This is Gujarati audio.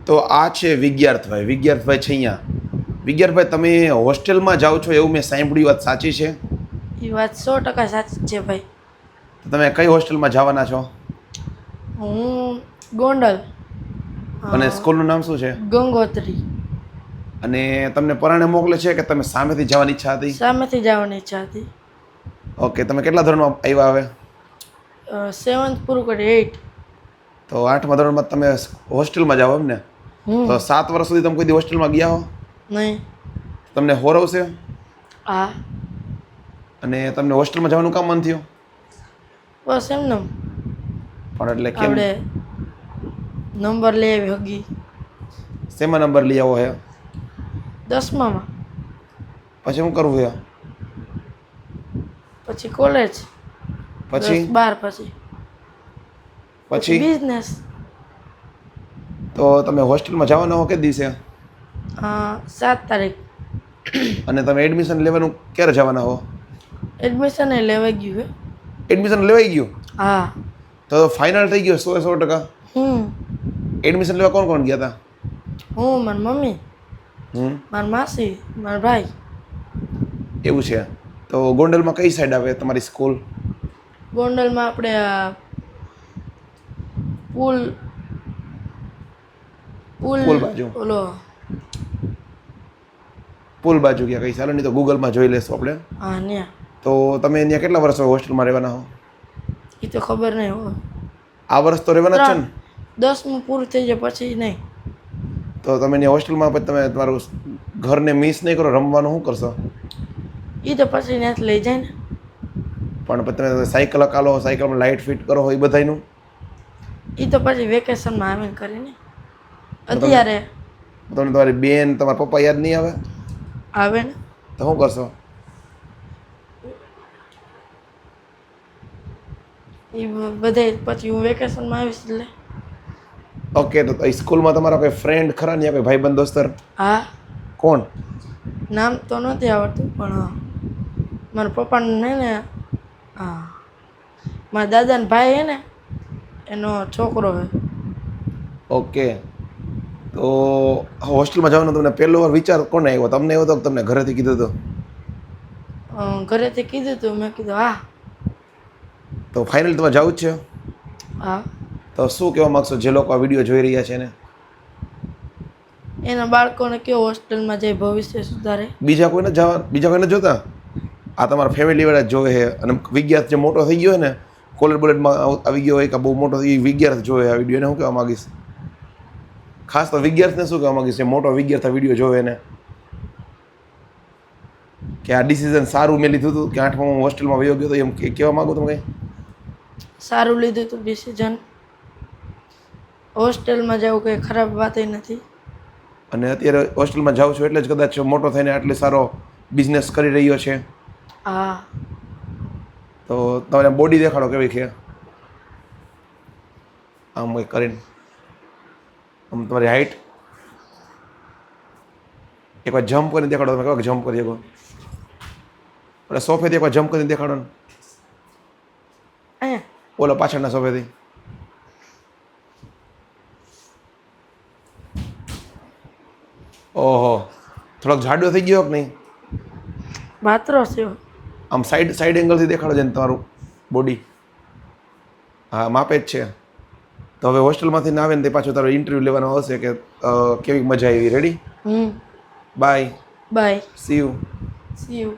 તો આ છે વિદ્યાર્થભાઈ. વિદ્યાર્થભાઈ છે અહીંયા. વિદ્યાર્થભાઈ, તમે હોસ્ટેલમાં જાઓ છો એવું મેં સાંભળ્યું, વાત સાચી છે? એ વાત 100% સાચી છે ભાઈ. તો તમે કઈ હોસ્ટેલમાં જવાના છો? હું ગોંડલ. અને સ્કૂલનું નામ શું છે? ગંગોત્રી. અને તમને પરાણે મોકલે છે કે તમે સામેથી જવાની ઈચ્છા હતી? સામેથી જવાની ઈચ્છા હતી. ઓકે, તમે કેટલા ધોરણમાં આવ્યા હવે? 7th પૂરું કરી 8. તો 8મા ધોરણમાં તમે હોસ્ટેલમાં જાઓ એમ ને? તો 7 વર્ષ સુધી તમે કોઈ દી હોસ્ટેલમાં ગયા હો? નહીં. તમને હોરવશે? હા. અને તમને હોસ્ટેલમાં જવાનું કામ મન થયું? બસ એમને પણ એટલે કેમ? આપણે નંબર લઈ આવી હગી શેમાં નંબર લઈ આવો હે? 10માં. પછી શું કરવું છે? પછી કોલેજ. પછી 12 પછી બિઝનેસ. તો તમે હોસ્ટેલમાં જવાના હો કે દિવસે? 7 તારીખ. અને તમે એડમિશન લેવાનું ક્યારે જવાના હો? એડમિશન એ લેવાઈ ગયું હે. એડમિશન લેવાઈ ગયું? હા. તો ફાઇનલ થઈ ગયો 100%? એડમિશન લેવા કોણ કોણ ગયા હતા? હું, મારી મમ્મી, મારી માસી, મારા ભાઈ. એવું છે? તો ગોંડલમાં કઈ સાઈડ આવે તમારી સ્કૂલ? ગોંડલમાં આપણે પુલ પુલ બાજુ. ઓલો પુલ બાજુ ગયા કઈ? ચાલો નહીં તો ગૂગલમાં જોઈ લેશું આપણે. હા ન્યા. તો તમે ત્યાં કેટલા વર્ષ હોસ્ટેલમાં રહેવાના હો? એ તો ખબર નહીં હોય. આ વર્ષ તો રહેવાના જ છે ને? 10મું પૂરું થઈ જાય પછી નહીં. તો તમે ત્યાં હોસ્ટેલમાં પછી તમે તમારું ઘરને મિસ નહીં કરો, રમવાનું શું કરશો? એ તો પછી ત્યાંથી લઈ જાય ને. પણ પછી તમે સાયકલ હકાલો, સાયકલમાં લાઇટ ફિટ કરો હોય એ બધાયનું? એ તો પછી વેકેશનમાં આવીને કરીને. અત્યારે તમને તમારી બેન, તમારા પપ્પા યાદ નહીં આવે? આવે ને. તો શું કરશો? એ બધે પછી હું વેકેશનમાં આવીશ એટલે. ઓકે, તો સ્કૂલમાં તમારા કોઈ ફ્રેન્ડ ખરા ને, કોઈ ભાઈબંધ દોસ્તર? હા. કોણ? નામ તો નથી આવડતું પણ મારા પપ્પાને નહીં ને, હા, મારા દાદાનો ભાઈ હે ને એનો છોકરો હે. ઓકે. તો હોસ્ટેલમાં જવાનો તમને પહેલો વાર વિચાર કોને આવ્યો? તમને આવ્યો હતો કે તમને ઘરેથી કીધું હતું? ઘરેથી કીધું હતું, મેં કીધું હા. તો ફાઇનલ તમારે જવું જ છે? હા. તો શું કહેવા માગશો જે લોકો આ વિડીયો જોઈ રહ્યા છે એને? એના બાળકોને કેવો હોસ્ટેલમાં જઈ ભવિષ્ય સુધારે. બીજા કોઈને જવા, બીજા કોઈને જોતા? આ તમારા ફેમિલી વાળા જ જોવે છે. અને વિદ્યાર્થી જે મોટો થઈ ગયો હોય ને, કોલેજ બોલેજમાં આવી ગયો હોય કે બહુ મોટો થઈ ગયો, વિદ્યાર્થી જોવે આ વિડીયો, એને શું કહેવા માગીશ? ખાસ તો વિદ્યાર્થીને શું કહેવા માગીશ? મોટો વિદ્યાર્થી વિડીયો જોવે ને કે આ ડિસિઝન સારું મેં લીધું હતું કે 8માં હું હોસ્ટેલમાં વયો ગયો હતો, એમ કહેવા માગું તમે કંઈ? સારું લીધું હતું ડિસિઝન. હોસ્ટેલમાં જવું કંઈ ખરાબ વાત નથી. અને અત્યારે હોસ્ટેલમાં જાઉં છું એટલે જ કદાચ મોટો થઈને આટલી સારો બિઝનેસ કરી રહ્યો છે. હા. તો તમે બોડી દેખાડો કેવી છે આમ કંઈક કરીને. આમ તમારી હાઈટ એકવાર જમ્પ કરીને દેખાડો. તમે કેવા જમ્પ કરી શકો? એટલે સોફેથી એકવાર જમ્પ કરીને દેખાડો ને. અહીંયા ઓલો પાછળના સોફેથી. ઓહો, થોડોક જાડો થઈ ગયો કે નહીં? પાત્રો છે. આમ સાઈડ એંગલથી દેખાડો છે ને તમારું બોડી. હા, માપે જ છે. તો હવે હોસ્ટેલમાંથી ના આવે ને તે પાછું તારો ઇન્ટરવ્યૂ લેવાનો આવશે કે કેવી મજા આવી. Ready? Bye. Bye. See you. See you.